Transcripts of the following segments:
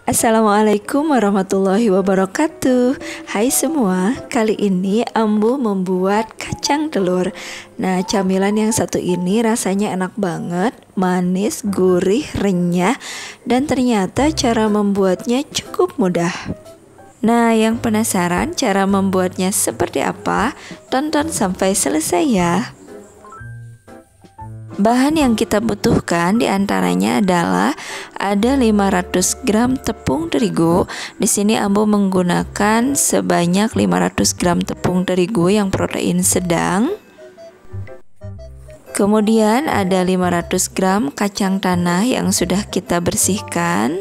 Assalamualaikum warahmatullahi wabarakatuh. Hai semua, kali ini Ambu membuat kacang telur. Nah, camilan yang satu ini rasanya enak banget, manis, gurih, renyah, dan ternyata cara membuatnya cukup mudah. Nah, yang penasaran cara membuatnya seperti apa? Tonton sampai selesai ya. Bahan yang kita butuhkan diantaranya adalah ada 500 gram tepung terigu. Di sini Ambo menggunakan sebanyak 500 gram tepung terigu yang protein sedang. Kemudian ada 500 gram kacang tanah yang sudah kita bersihkan.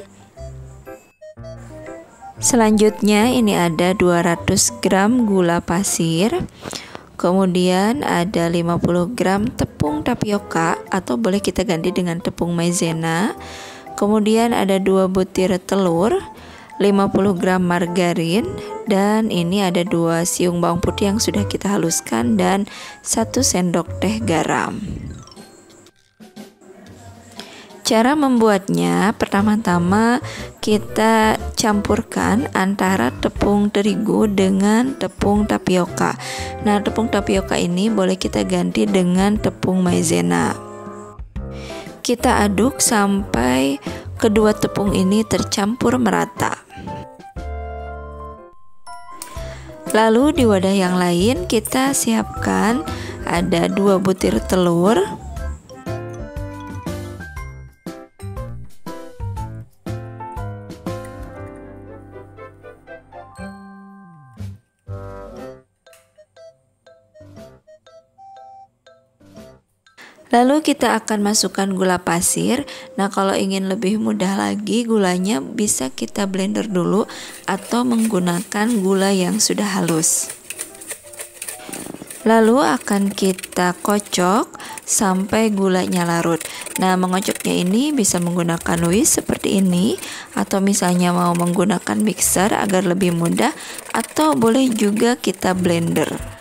Selanjutnya ini ada 200 gram gula pasir. Kemudian ada 50 gram tepung tapioka atau boleh kita ganti dengan tepung maizena. Kemudian ada 2 butir telur, 50 gram margarin, dan ini ada 2 siung bawang putih yang sudah kita haluskan dan 1 sendok teh garam. Cara membuatnya, pertama-tama kita campurkan antara tepung terigu dengan tepung tapioka. Nah, tepung tapioka ini boleh kita ganti dengan tepung maizena. Kita aduk sampai kedua tepung ini tercampur merata. Lalu di wadah yang lain kita siapkan ada 2 butir telur. Lalu kita akan masukkan gula pasir. Nah, kalau ingin lebih mudah lagi, gulanya bisa kita blender dulu atau menggunakan gula yang sudah halus. Lalu akan kita kocok sampai gulanya larut. Nah, mengocoknya ini bisa menggunakan whisk seperti ini, atau misalnya mau menggunakan mixer agar lebih mudah, atau boleh juga kita blender.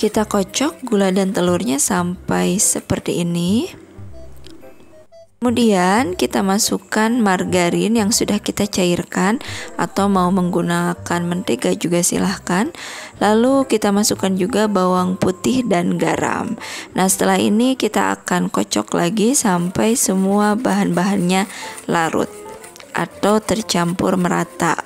Kita kocok gula dan telurnya sampai seperti ini. Kemudian kita masukkan margarin yang sudah kita cairkan, atau mau menggunakan mentega juga silahkan. Lalu kita masukkan juga bawang putih dan garam. Nah, setelah ini kita akan kocok lagi sampai semua bahan-bahannya larut atau tercampur merata.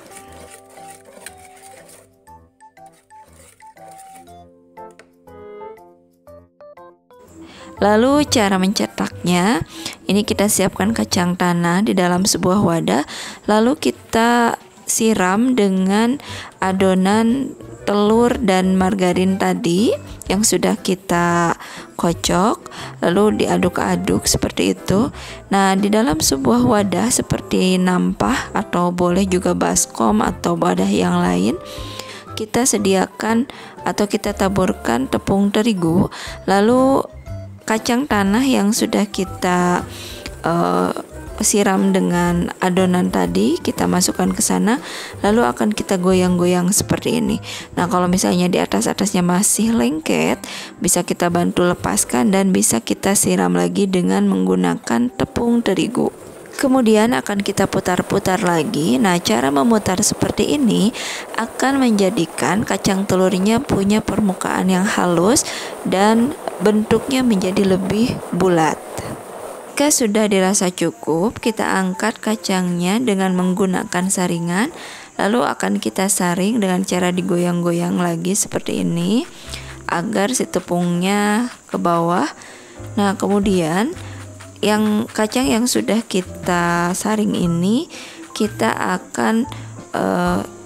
Lalu cara mencetaknya, ini kita siapkan kacang tanah di dalam sebuah wadah, lalu kita siram dengan adonan telur dan margarin tadi yang sudah kita kocok, lalu diaduk-aduk seperti itu. Nah, di dalam sebuah wadah seperti nampah atau boleh juga baskom atau wadah yang lain, kita sediakan atau kita taburkan tepung terigu, lalu kacang tanah yang sudah kita siram dengan adonan tadi kita masukkan ke sana, lalu akan kita goyang-goyang seperti ini. Nah, kalau misalnya di atas-atasnya masih lengket, bisa kita bantu lepaskan dan bisa kita siram lagi dengan menggunakan tepung terigu. Kemudian akan kita putar-putar lagi. Nah, cara memutar seperti ini akan menjadikan kacang telurnya punya permukaan yang halus dan bentuknya menjadi lebih bulat. Jika sudah dirasa cukup, kita angkat kacangnya dengan menggunakan saringan. Lalu akan kita saring dengan cara digoyang-goyang lagi seperti ini agar si tepungnya ke bawah. Nah, kemudian yang kacang yang sudah kita saring ini kita akan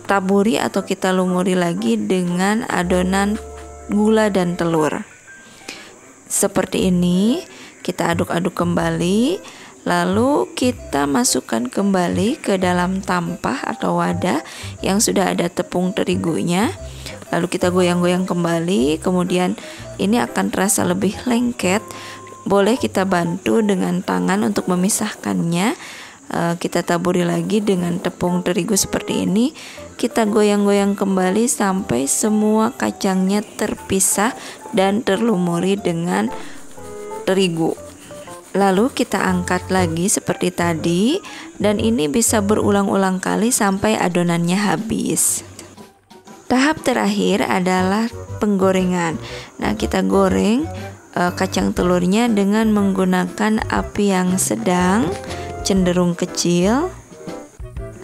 taburi atau kita lumuri lagi dengan adonan gula dan telur. Seperti ini, kita aduk-aduk kembali, lalu kita masukkan kembali ke dalam tampah atau wadah yang sudah ada tepung terigunya. Lalu kita goyang-goyang kembali, kemudian ini akan terasa lebih lengket. Boleh kita bantu dengan tangan untuk memisahkannya. kita taburi lagi dengan tepung terigu seperti ini. Kita goyang-goyang kembali sampai semua kacangnya terpisah dan terlumuri dengan terigu. Lalu kita angkat lagi seperti tadi, dan ini bisa berulang-ulang kali sampai adonannya habis. Tahap terakhir adalah penggorengan. Nah, kita goreng kacang telurnya dengan menggunakan api yang sedang, cenderung kecil.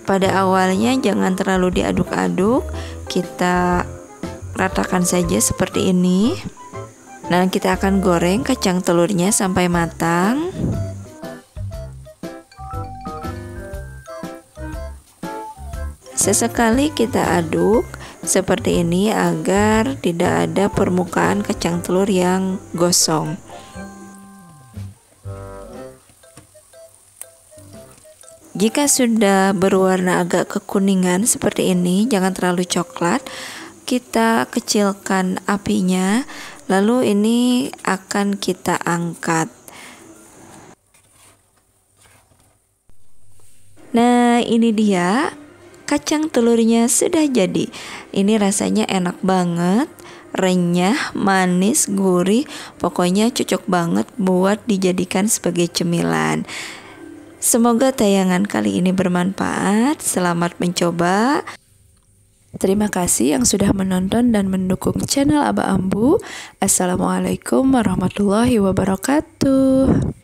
Pada awalnya jangan terlalu diaduk-aduk, kita ratakan saja seperti ini. Nah, kita akan goreng kacang telurnya sampai matang. Sesekali kita aduk seperti ini agar tidak ada permukaan kacang telur yang gosong. Jika sudah berwarna agak kekuningan seperti ini, jangan terlalu coklat, kita kecilkan apinya, lalu ini akan kita angkat. Nah, ini dia kacang telurnya sudah jadi. Ini rasanya enak banget, renyah, manis, gurih, pokoknya cocok banget buat dijadikan sebagai cemilan. Semoga tayangan kali ini bermanfaat. Selamat mencoba. Terima kasih yang sudah menonton dan mendukung channel Aba Ambu. Assalamualaikum warahmatullahi wabarakatuh.